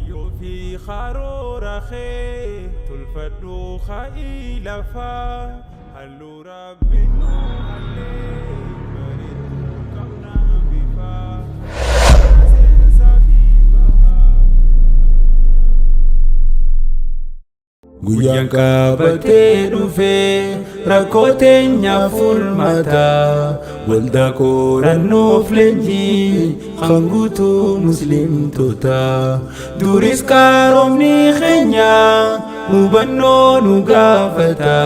حيو في خارور خي تلفدو خائل فا هلو رب هلي بريد كمنا بفا Guyyan qabatee dhufee rakkoo teenya furmaata waldaa qorannoof leenjii kan guutuu muslimtoota duris qaroomni keenya hubannoo nu gaafata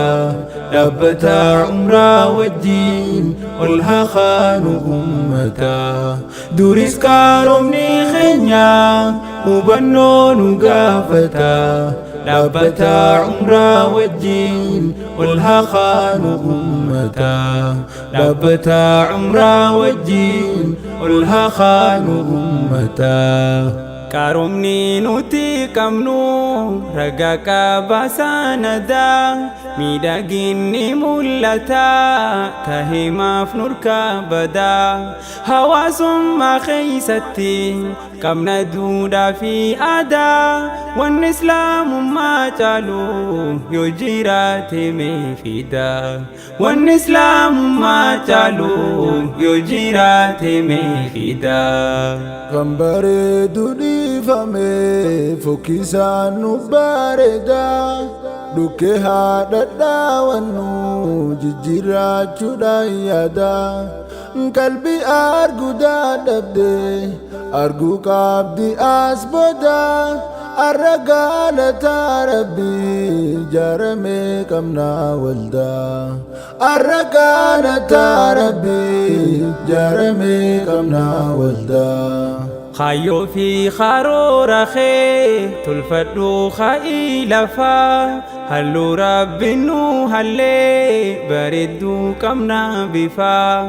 dhaabbata umraa wajjin ol haa kaanu ummata duris qaroomni keenya hubannoo nu gaafata dhaabbata umraa wajjin ol haa kaanu ummata dhaabbata umraa wajjin ol haa kaanu ummata qaroomni nuti qabnu ragaa qaba sanada miidhaginni mul'ata tahimaaf nurkaa bada hawaasummaa keessatti qabna duudhaa fi aadaa wanni islaamummaa caalu yoo jiraate mee fida wanni islaamummaa caalu yoo jiraate mee fida kan bareedu dhiifame fokkisaan nu bareeda dhukkee haadha dhaawannu jijjiirrachuudhaan yaada qalbii arguu dadhabde arguu qabdi as booda arra gaalataa rabbii jaarame qabna waldaa arra gaalataa rabbii jaarame qabna waldaa خايو في خارور خي تلفدو خائل فا هلو رب هلي بردو كمنا بفا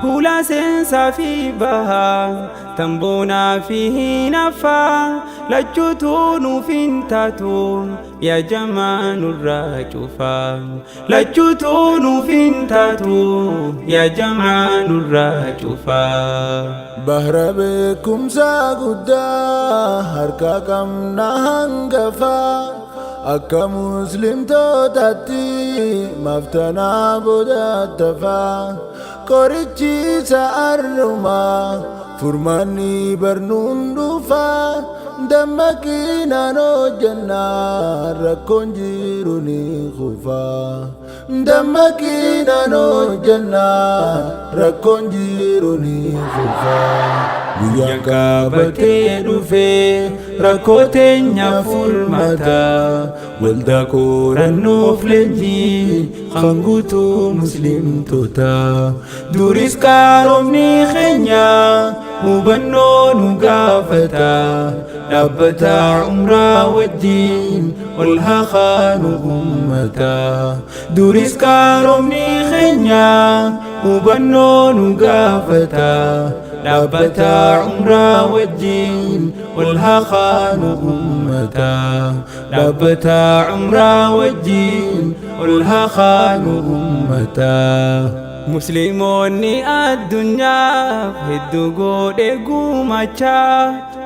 هولا سنسا في بها تنبونا فيه نفا لجتون فنتاتو يا جمال الراجفا لجتون فنتاتو يا جمال الراجفا بهر بكم ساقودا هركا كمنا هنگفا akka muslimtootatti maftanaa boodaattafaa qorichiisa arrumaa furmaanni barnuun dhufaa dammaqiinaan hojjannaa rakkoon jiru ni kufaa dammaqiinaan hojjannaa rakkoon jiru ni kufaa guyyan qabatee dhufee rakkoo teenya furmaata waldaa qorannoof leenjii kan guutuu muslimtoota duris qaroomni keenya hubannoo nu gaafata dhaabbata umraa wajjin ol haa kaanu ummata duris qaroomni keenya hubannoo nu gaafata dhaabbata umraa wajjin ol haa kaanu ummata dhaabbata umraa wajjin ol haa kaanu ummata musliimoonni addunyaaf hedduu godhe gumacha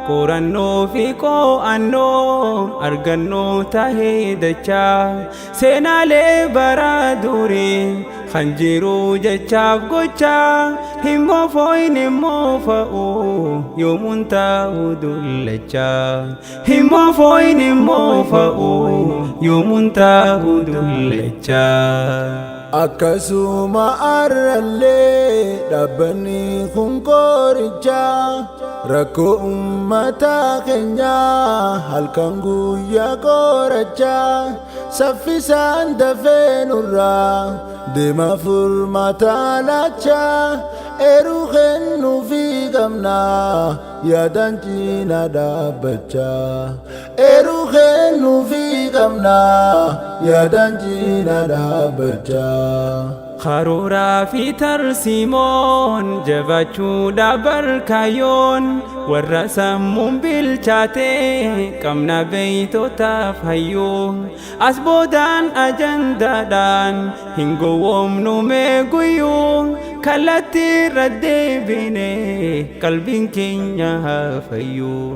qorannoo fi qo'annoo argannoo tahee dachaa seenaalee bara durii kan jiru jechaaf gocha himmoo fooyin himmoo fa'u yoomuun ta'u dullacha himmoo fooyin himmoo fa'u yoomuun ta'u dullacha akkasuma arrallee dhaabbanni kun qoricha rakkoo ummataa keenya halkan guyyaa qoracha saffisaan dafee nurraa deema furmaata lacha eeruu kennuufii qabna yaadaan cina dhaabbacha eeruu kennuufii qabna yaadaan cina dhaabbacha Karoora fi tarsiimoon jabachuudha barkaayoon warra sammuun bilchaatee qabna beeytotaaf hayyoo as boodaan ajandaadhaan hin gowwoomnu mee guyyuu كالتي ردي بيني قلبي كينيا فيو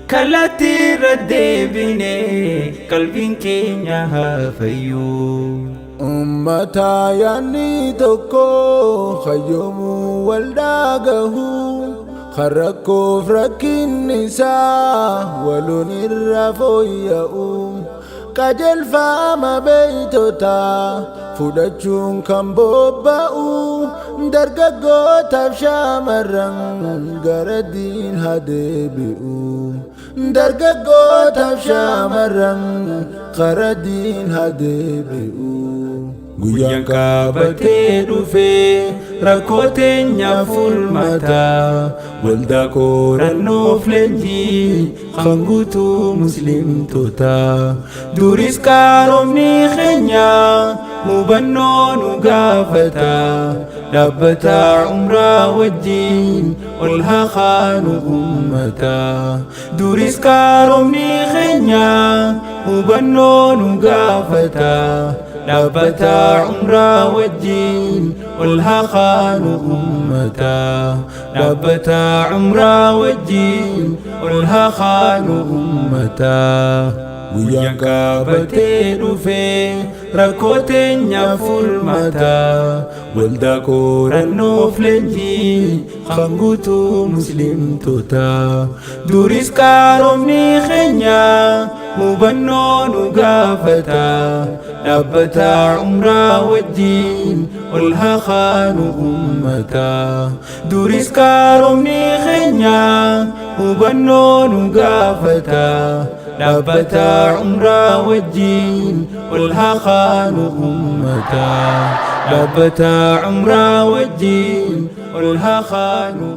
كالتي ردي بيني قلبي كينيا فيو أمتا يعني تكو خيوم والداغه خرقو فرق النساء ولون الرفوية كجل فاما بيتوتا فودچون كم بوباو درگگو تفشا مرن غردين هدبئو درگگو تفشا مرن غردين هدبئو Guyyan qabatee dhufe rakkooteenya fulmataa waldaa qorannoof leenjii kan guutuu muslimtoota duris qaroomni keenya mubannoo nu gaafata dhaabbataa umraa wajjin ol haa kaanu ummataa duris qaroomni keenya mubannoo nu gaafata dhaabbataa umraa wajjin ol haa kaanu ummataa dhaabbataa umraa wajjin ol haa kaanu ummataa Guyyan qabatee dhufe rakkooteenya fulmataa waldaa qorannoof leenjii kan guutuu muslimtoota duris qaroomni keenya mubannoo nu gaafata dhaabbataa umraa wajjin ol haa kaanu ummataa duris qaroomni keenya mubannoo nu gaafata dhaabbataa umraa wajjin ol haa kaanu ummataa dhaabbataa umraa wajjin ol haa kaanu